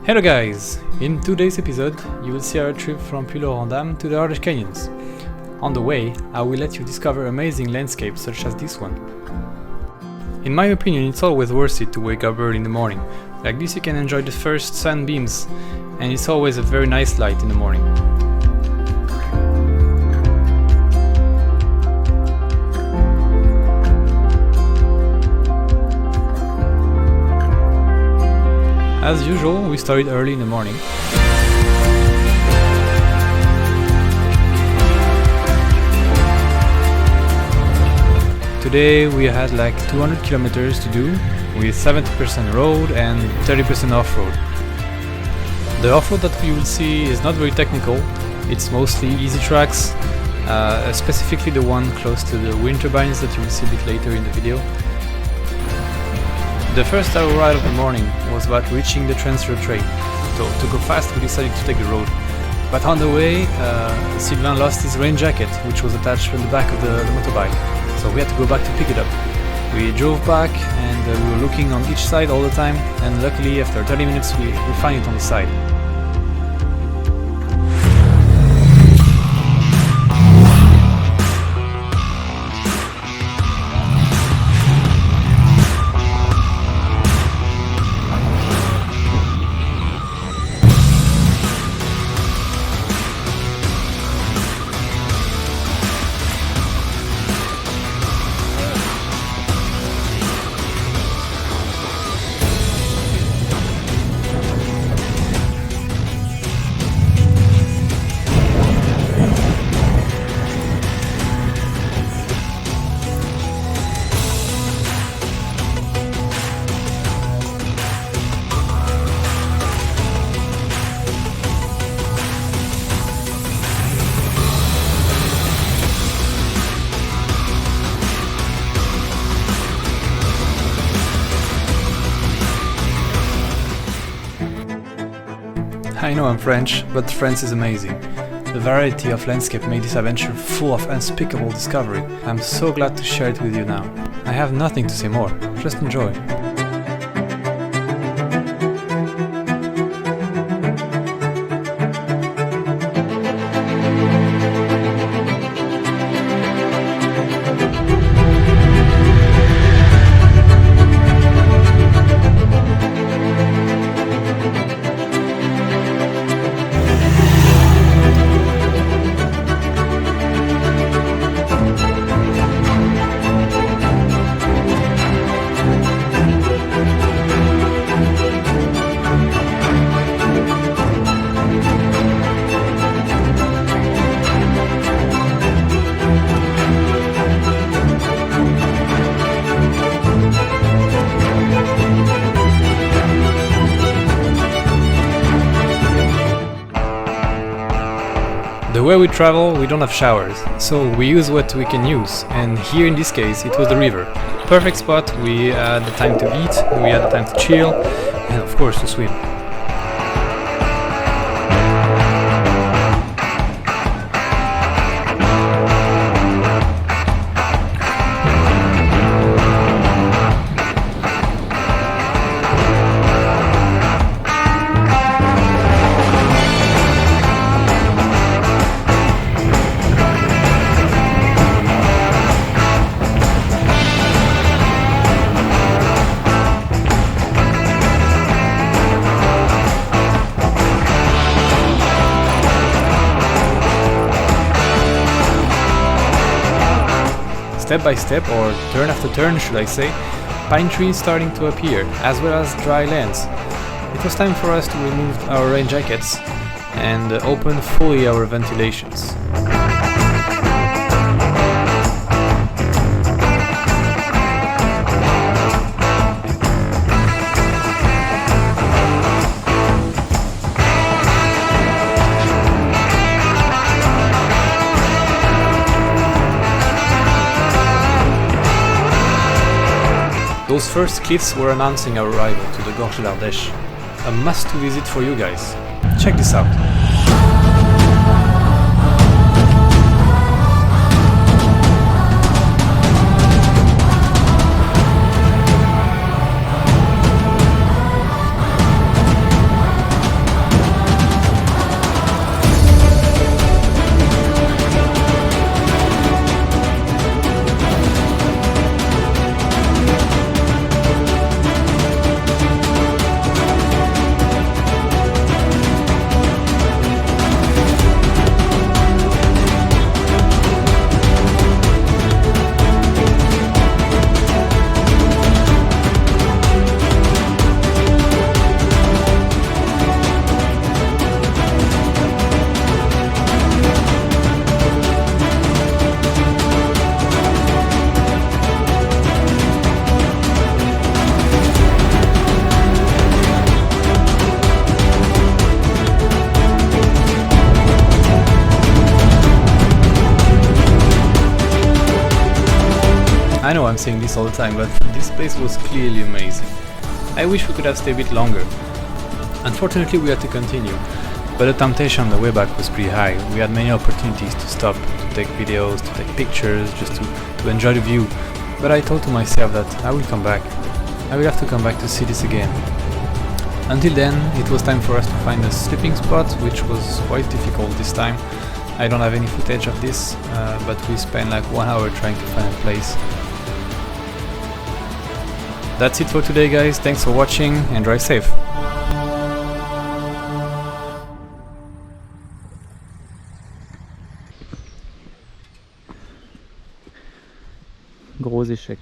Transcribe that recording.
Hello guys! In today's episode, you will see our trip from Puylaurent Dam to the Ardèche canyons. On the way, I will let you discover amazing landscapes such as this one. In my opinion, it's always worth it to wake up early in the morning. Like this you can enjoy the first sunbeams, and it's always a very nice light in the morning. As usual, we started early in the morning. Today we had like 200 kilometers to do, with 70% road and 30% off-road. The off-road that we will see is not very technical, it's mostly easy tracks, specifically the one close to the wind turbines that you will see a bit later in the video. The first hour ride of the morning was about reaching the transfer train, so to go fast we decided to take the road. But on the way, Sylvain lost his rain jacket, which was attached from the back of the motorbike, so we had to go back to pick it up. We drove back and we were looking on each side all the time, and luckily after 30 minutes we found it on the side. I know I'm French, but France is amazing. The variety of landscape made this adventure full of unspeakable discovery. I'm so glad to share it with you now. I have nothing to say more, just enjoy. The way we travel, we don't have showers, so we use what we can use, and here in this case it was the river. Perfect spot, we had the time to eat, we had the time to chill, and of course to swim. Step by step, or turn after turn should I say, pine trees starting to appear, as well as dry lands. It was time for us to remove our rain jackets and open fully our ventilations. Those first cliffs were announcing our arrival to the Gorges ardèche. A must-to visit for you guys. Check this out. I'm saying this all the time, but this place was clearly amazing. I wish we could have stayed a bit longer. Unfortunately we had to continue, but the temptation on the way back was pretty high. We had many opportunities to stop, to take videos, to take pictures, just to enjoy the view. But I thought to myself that I will come back. I will have to come back to see this again. Until then, it was time for us to find a sleeping spot, which was quite difficult this time. I don't have any footage of this, but we spent like 1 hour trying to find a place. That's it for today, guys. Thanks for watching and drive safe. Gros échec.